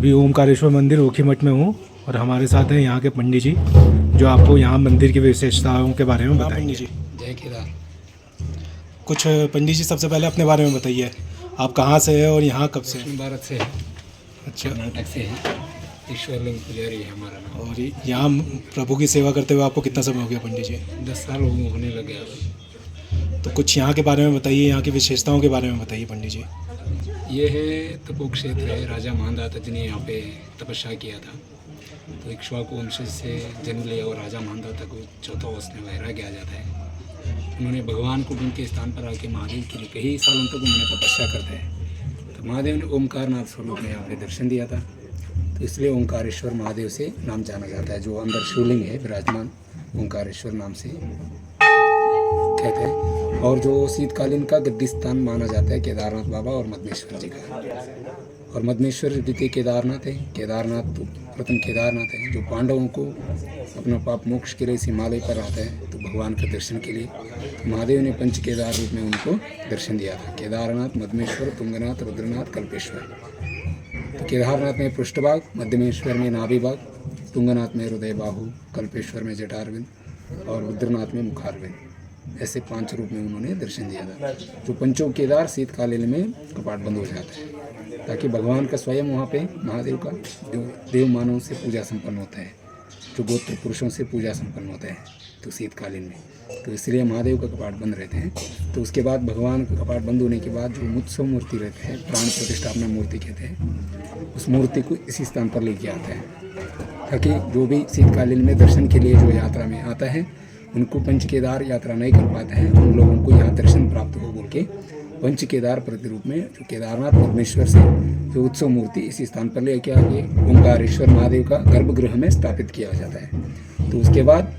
अभी ओमकारेश्वर मंदिर ऊखीमठ में हूँ और हमारे साथ हैं यहाँ के पंडित जी जो आपको यहाँ मंदिर की विशेषताओं के बारे में बताएंगे। पंडित जी, जय केदार। कुछ पंडित जी सबसे पहले अपने बारे में बताइए, आप कहाँ से हैं और यहाँ कब से हैं? दक्षिण भारत से है, अच्छा, कर्नाटक से है। ईश्वरलिंग पुजारी है हमारा नाम। और यहाँ प्रभु की सेवा करते हुए आपको कितना समय हो गया पंडित जी? 10 साल होने लगे अब। तो कुछ यहाँ के बारे में बताइए, यहाँ की विशेषताओं के बारे में बताइए पंडित जी। ये है तपो क्षेत्र है, राजा मानदाता जी ने यहाँ पे तपस्या किया था। तो इक्ष्वाकु वंश से जन्म लिया और राजा मानदाता को चौथा वंश में वैराग्य आ जाता है। उन्होंने भगवान को उनके स्थान पर आके महादेव के लिए कई सालों तक उन्होंने तपस्या करते हैं। तो महादेव ने ओमकारनाथ स्वरूप में यहाँ पे दर्शन दिया था, तो इसलिए ओंकारेश्वर महादेव से नाम जाना जाता है। जो अंदर शिवलिंग है विराजमान, ओंकारेश्वर नाम से कहते हैं। और जो शीतकालीन का गद्दी स्थान माना जाता है केदारनाथ बाबा और मदनेश्वर जी का। और मदनेश्वर द्वितीय केदारनाथ है, केदारनाथ तो प्रथम केदारनाथ है। जो पांडवों को अपना पाप मोक्ष के लिए इस हिमालय पर आते हैं तो भगवान के दर्शन के लिए महादेव ने पंच केदार रूप में उनको दर्शन दिया था। केदारनाथ, मदनेश्वर, तुंगनाथ, रुद्रनाथ, कल्पेश्वर। तो केदारनाथ में पृष्ठभाग, मध्यमेश्वर में नाभि भाग, तुंगनाथ में हृदय बाहु, कल्पेश्वर में जटारविंद और रुद्रनाथ में मुखारविंद। ऐसे 5 रूप में उन्होंने दर्शन दिया था। जो पंचों केदार शीतकालीन में कपाट बंद हो जाता है, ताकि भगवान का स्वयं वहाँ पे महादेव का देव मानव से पूजा संपन्न होता है, जो गोत्र पुरुषों से पूजा संपन्न होता है तो शीतकालीन में। तो इसलिए महादेव का कपाट बंद रहते हैं। तो उसके बाद भगवान का कपाट बंद होने के बाद जो मुत्सव मूर्ति रहते हैं, प्राण प्रतिष्ठापना मूर्ति कहते हैं, उस मूर्ति को इसी स्थान पर लेके आता है, ताकि जो भी शीतकालीन में दर्शन के लिए जो यात्रा में आता है उनको पंच केदार यात्रा नहीं कर पाते हैं, उन लोगों को यहाँ दर्शन प्राप्त हो बोल के पंच केदार प्रतिरूप में जो केदारनाथ परमेश्वर से जो उत्सव मूर्ति इसी स्थान पर लेके आके ओंकारेश्वर महादेव का गर्भगृह में स्थापित किया जाता है। तो उसके बाद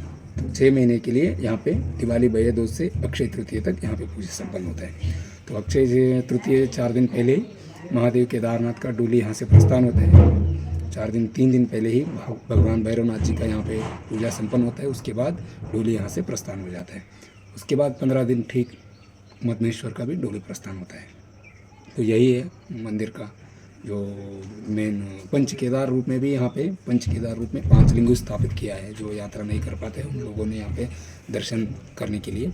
6 महीने के लिए यहाँ पे दिवाली भैया दूज से अक्षय तृतीय तक यहाँ पे पूजा संपन्न होता है। तो अक्षय तृतीय 4 दिन पहले महादेव केदारनाथ का डोली यहाँ से प्रस्थान होता है। 3 दिन पहले ही भगवान भैरवनाथ जी का यहाँ पे पूजा संपन्न होता है। उसके बाद डोली यहाँ से प्रस्थान हो जाता है। उसके बाद 15 दिन ठीक मदनेश्वर का भी डोली प्रस्थान होता है। तो यही है मंदिर का जो मेन पंच केदार रूप में भी यहाँ पे पंच केदार रूप में 5 लिंग स्थापित किया है। जो यात्रा नहीं कर पाते उन लोगों ने यहाँ पे दर्शन करने के लिए।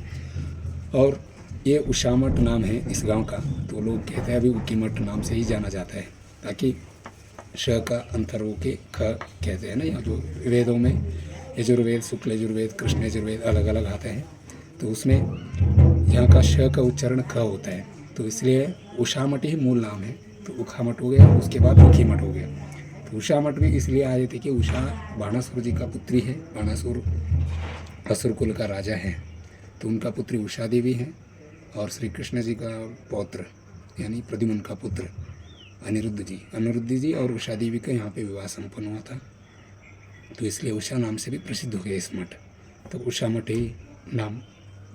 और ये उषामठ नाम है इस गांव का, तो लोग कहते हैं अभी ऊखीमठ नाम से ही जाना जाता है, ताकि श का अंतर हो के ख कहते हैं ना। यहाँ जो वेदों में यजुर्वेद, शुक्ल यजुर्वेद, कृष्ण यजुर्वेद अलग अलग आते हैं, तो उसमें यहाँ का श का उच्चारण ख होता है। तो इसलिए उषामठ ही मूल नाम है। तो उखामठ हो गया, उसके बाद ऊखीमठ हो गया। तो उषामठ भी इसलिए आए थे कि उषा बाणासुर जी का पुत्री है। बाणासुर असुर कुल का राजा है, तो उनका पुत्री उषा देवी है। और श्री कृष्ण जी का पौत्र यानी प्रद्युम्न का पुत्र अनिरुद्ध जी और उषा देवी का यहाँ पे विवाह संपन्न हुआ था। तो इसलिए उषा नाम से भी प्रसिद्ध हो गया इस मठ। तो उषा मठ ही नाम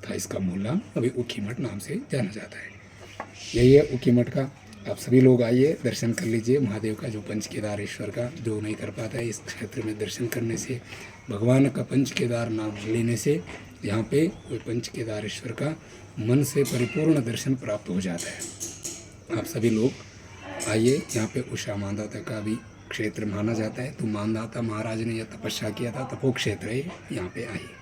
था इसका मूल नाम, अभी ऊखीमठ नाम से जाना जाता है। यही है ऊखीमठ का। आप सभी लोग आइए, दर्शन कर लीजिए महादेव का, जो पंच केदारेश्वर का। जो नहीं कर पाता है इस क्षेत्र में दर्शन करने से, भगवान का पंच केदार नाम लेने से यहाँ पे कोई पंच केदारेश्वर का मन से परिपूर्ण दर्शन प्राप्त हो जाता है। आप सभी लोग आइए, यहाँ पे उषा मानदाता का भी क्षेत्र माना जाता है। तो मानदाता महाराज ने यह तपस्या किया था, तपो क्षेत्र है, यहाँ पे आइए।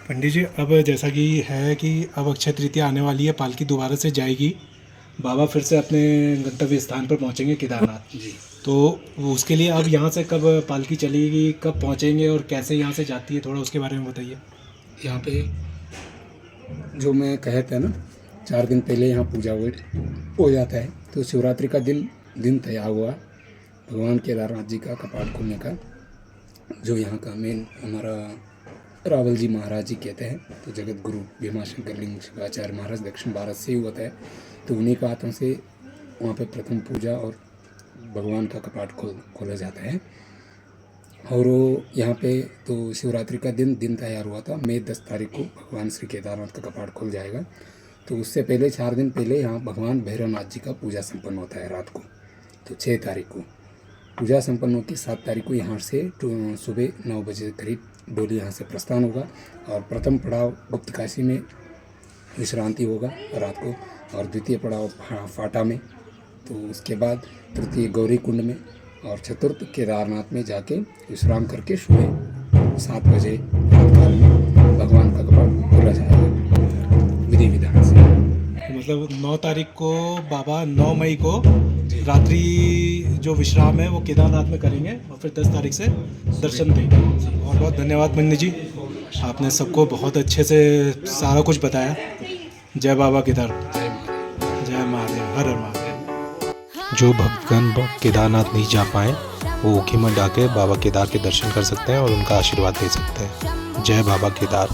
पंडित जी, अब जैसा कि है कि अब अक्षय तृतीया आने वाली है, पालकी दोबारा से जाएगी, बाबा फिर से अपने गंतव्य स्थान पर पहुंचेंगे केदारनाथ जी। तो उसके लिए अब यहाँ से कब पालकी चलेगी, कब पहुंचेंगे और कैसे यहाँ से जाती है, थोड़ा उसके बारे में बताइए। यहाँ पे जो मैं कहे थे ना, 4 दिन पहले यहाँ पूजा हो जाता है। तो शिवरात्रि का दिन तैयार हुआ भगवान केदारनाथ जी का कपाट खोलने का। जो यहाँ का मेन हमारा रावल जी महाराज जी कहते हैं, तो जगत गुरु भीमाशंकर लिंग शिवाचार्य महाराज दक्षिण भारत से ही होता है। तो उन्हीं का हाथों से वहाँ पे प्रथम पूजा और भगवान का कपाट खोला जाता है। और यहाँ पे तो शिवरात्रि का दिन तैयार हुआ था। मई 10 तारीख को भगवान श्री केदारनाथ का कपाट खुल जाएगा। तो उससे पहले 4 दिन पहले यहाँ भगवान भैरवनाथ जी का पूजा संपन्न होता है रात को। तो 6 तारीख को पूजा संपन्न होकर 7 तारीख को यहाँ से सुबह 9 बजे करीब डोली यहाँ से प्रस्थान होगा। और प्रथम पड़ाव गुप्त काशी में विश्रांति होगा रात को, और द्वितीय पड़ाव फाटा में। तो उसके बाद तृतीय गौरी कुंड में, और चतुर्थ केदारनाथ में जाके विश्राम करके सुबह 7 बजे प्रातःकाल में भगवान का कपाट खोला जाएगा विधि विधान से। मतलब 9 तारीख को बाबा 9 मई को रात्रि जो विश्राम है वो केदारनाथ में करेंगे और फिर 10 तारीख से दर्शन देंगे। बहुत बहुत धन्यवाद पंडित जी, आपने सबको बहुत अच्छे से सारा कुछ बताया। जय बाबा केदार, जय महादेव, हर हर महादेव। जो भक्तगण केदारनाथ नहीं जा पाए वो ऊखीमठ आके बाबा केदार के दर्शन कर सकते हैं और उनका आशीर्वाद ले सकते हैं। जय बाबा केदार।